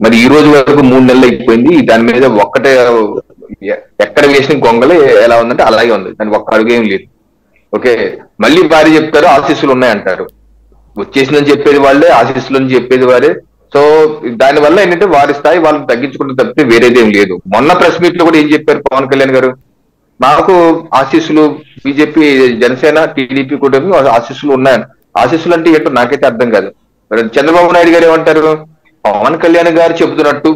మరి ఈ రోజు వరకు 3 నెలలు అయిపోయింది. దాని మీద ఒక్కటే ఎక్కడ వేసిన గొంగలి ఎలా ఉందంటే అలాగే ఉంది, దానికి ఒక్క అడుగేం లేదు. ఓకే, మళ్ళీ భార్య చెప్తారు ఆశీస్సులు ఉన్నాయంటారు. వచ్చేసిందని చెప్పేది వాళ్ళే, ఆశీస్సులు అని చెప్పేది వారే. సో దానివల్ల ఏంటంటే వారి స్థాయి వాళ్ళని తగ్గించుకుంటూ తప్పితే వేరేదేం లేదు. మొన్న ప్రెస్ మీట్ లో కూడా ఏం చెప్పారు పవన్ కళ్యాణ్ గారు, మాకు ఆశీస్సులు బీజేపీ జనసేన టీడీపీ కూటమి ఆశీస్సులు ఉన్నాయని. ఆశీస్సులు అంటే ఏంటో నాకైతే అర్థం కాదు. చంద్రబాబు నాయుడు గారు ఏమంటారు, పవన్ కళ్యాణ్ గారు చెబుతున్నట్టు,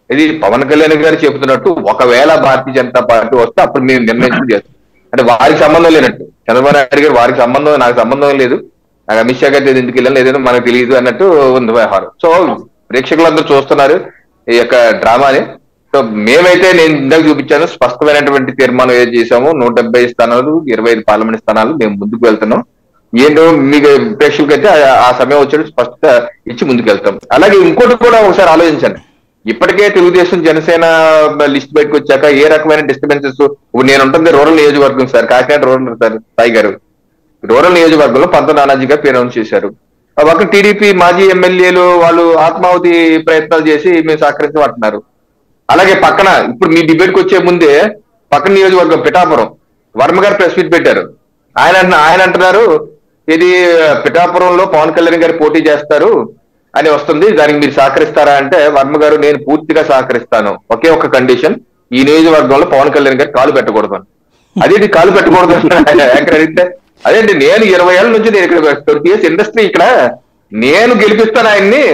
ఇది పవన్ కళ్యాణ్ గారు చెబుతున్నట్టు ఒకవేళ భారతీయ జనతా పార్టీ వస్తే అప్పుడు మేము నిర్ణయించడం చేస్తాం. అంటే వారికి సంబంధం లేనట్టు చంద్రబాబు నాయుడు గారు, వారికి సంబంధం నాకు సంబంధం లేదు, నాకు అమిత్ షా గారి ఎందుకు వెళ్ళాలి లేదని మనకు తెలియదు అన్నట్టు ఉంది వ్యవహారం. సో ప్రేక్షకులందరూ చూస్తున్నారు ఈ యొక్క డ్రామాని. సో మేమైతే నేను ఇందాక చూపించాను స్పష్టమైనటువంటి తీర్మానం ఏది చేశాము, 170 స్థానాలు 25 పార్లమెంట్ స్థానాలు మేము ముందుకు వెళ్తున్నాం. ఏంటో మీకు ప్రేక్షకులకైతే ఆ సమయం వచ్చేది స్పష్టత ఇచ్చి ముందుకు వెళ్తాం. అలాగే ఇంకోటి కూడా ఒకసారి ఆలోచించండి, ఇప్పటికే తెలుగుదేశం జనసేన లిస్ట్ బయటకు వచ్చాక ఏ రకమైన డిస్టర్బెన్సెస్, నేను ఉంటుంది రూరల్ నియోజకవర్గం sir, Kakinada rural sir Sai గారు, రూరల్ నియోజకవర్గంలో పంత నానాజీ గారు పేరు అనౌన్స్ చేశారు. ఒక టీడీపీ మాజీ ఎమ్మెల్యేలు వాళ్ళు ఆత్మాహుతి ప్రయత్నాలు చేసి మేము సహకరించమంటున్నారు. అలాగే పక్కన ఇప్పుడు మీ డిబేట్కి వచ్చే ముందే పక్కన నియోజకవర్గం పిఠాపురం వర్మ గారు ప్రెస్ మీట్ పెట్టారు. ఆయన అంటున్నారు ఇది పిఠాపురంలో పవన్ కళ్యాణ్ గారు పోటీ చేస్తారు అని వస్తుంది, దానికి మీరు సహకరిస్తారా అంటే వర్మ గారు నేను పూర్తిగా సహకరిస్తాను, ఒకే ఒక కండిషన్, ఈ నియోజకవర్గంలో పవన్ కళ్యాణ్ గారు కాలు పెట్టకూడదు. అదేంటి కాలు పెట్టకూడదు ఎక్కడ అడిగితే, అదేంటి నేను 20 ఏళ్ళ నుంచి నేను ఇక్కడ 20 years ఇండస్ట్రీ, ఇక్కడ నేను గెలిపిస్తాను ఆయన్ని,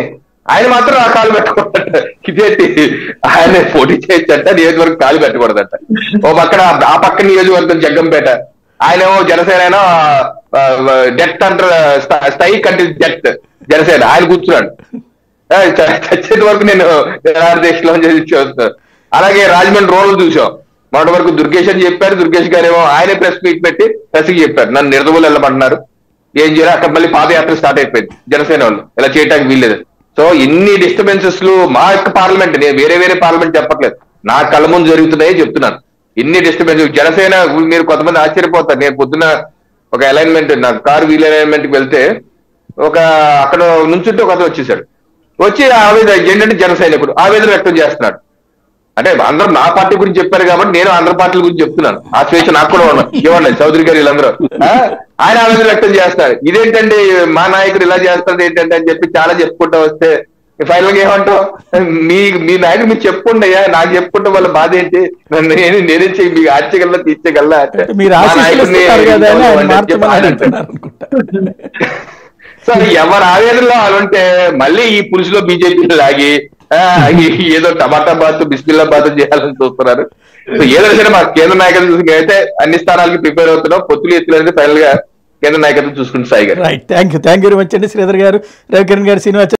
ఆయన మాత్రం ఆ కాలు పెట్టకూడదట. ఇదేంటి ఆయన పోటీ చేయొచ్చంట, నియోజకవర్గం కాలు పెట్టకూడదట. ఓ పక్కన ఆ పక్క నియోజకవర్గం జగ్గంపేట, ఆయనేమో జనసేన డెత్ అంటారు, స్ట్రైక్ అంటే డెత్ జనసేన, ఆయన కూర్చున్నాడు చచ్చేటి వరకు నేను దేశంలో చూస్తాను. అలాగే రాజమండ్రి రూరల్ చూసాం, మొన్నటి వరకు దుర్గేష్ అని చెప్పారు, దుర్గేష్ గారు ఏమో ఆయనే ప్రెస్ మీట్ పెట్టి ప్రెస్కి చెప్పారు నన్ను నిర్దవులు వెళ్ళమంటున్నారు, ఏం చేయాలి, అక్కడ మళ్ళీ పాదయాత్ర స్టార్ట్ అయిపోయింది జనసేన వాళ్ళు, ఇలా చేయడానికి వీల్లేదు. సో ఇన్ని డిస్టర్బెన్సెస్ మా యొక్క పార్లమెంట్, నేను వేరే పార్లమెంట్ చెప్పట్లేదు, నా కళ్ళ ముందు జరుగుతున్నాయే చెప్తున్నాను. ఇన్ని డిస్టర్బెన్స్ జనసేన, మీరు కొంతమంది ఆశ్చర్యపోతారు, నేను పొద్దున ఒక అలైన్మెంట్ నా కారు వీల్ అలైన్మెంట్ కి వెళ్తే ఒక అక్కడ నుంచుంటే ఒక అతను వచ్చేసాడు, వచ్చి ఆవేదన ఏంటంటే జన సైనికుడు ఆవేదన వ్యక్తం చేస్తున్నాడు. అంటే అందరూ నా పార్టీ గురించి చెప్పారు కాబట్టి నేను అందరి పార్టీల గురించి చెప్తున్నాను, ఆ స్వేచ్ఛ నాకు కూడా ఉన్నాను, ఏమన్నా చౌదరి గారు వీళ్ళందరూ ఆయన ఆవేదన వ్యక్తం చేస్తారు. ఇదేంటంటే మా నాయకుడు ఇలా చేస్తాడు ఏంటంటే అని చెప్పి చాలా చెప్పుకుంటూ వస్తే ఫైనల్ గా ఏమంటావు, మీ నాయకుడు మీరు చెప్పుకోండి అయ్యా, నాకు చెప్పుకుంటే వాళ్ళ బాధ ఏంటి, నేనే చెయ్యి మీకు ఆర్చగల్లా తీర్చగల్లా సో ఎవరు ఆవేదనలో వాళ్ళుంటే మళ్ళీ ఈ పులుసులో బీజేపీ లాగి ఏదో టమాటా బాత్ బిస్మిల్లా బాత్ చేయాలని చూస్తున్నారు. సో ఏదైనా సరే మా కేంద్ర నాయకత్వం చూసి అయితే అన్ని స్థానాలకి ప్రిపేర్ అవుతున్నాం, పొత్తులు ఎత్తులు అనేది ఫైనల్ గా కేంద్ర నాయకత్వం చూసుకుంటే సాయి గారు. Right, thank you very much అండి శ్రీధర్ గారు, రవికిరణ్ గారు, శ్రీనివాస్.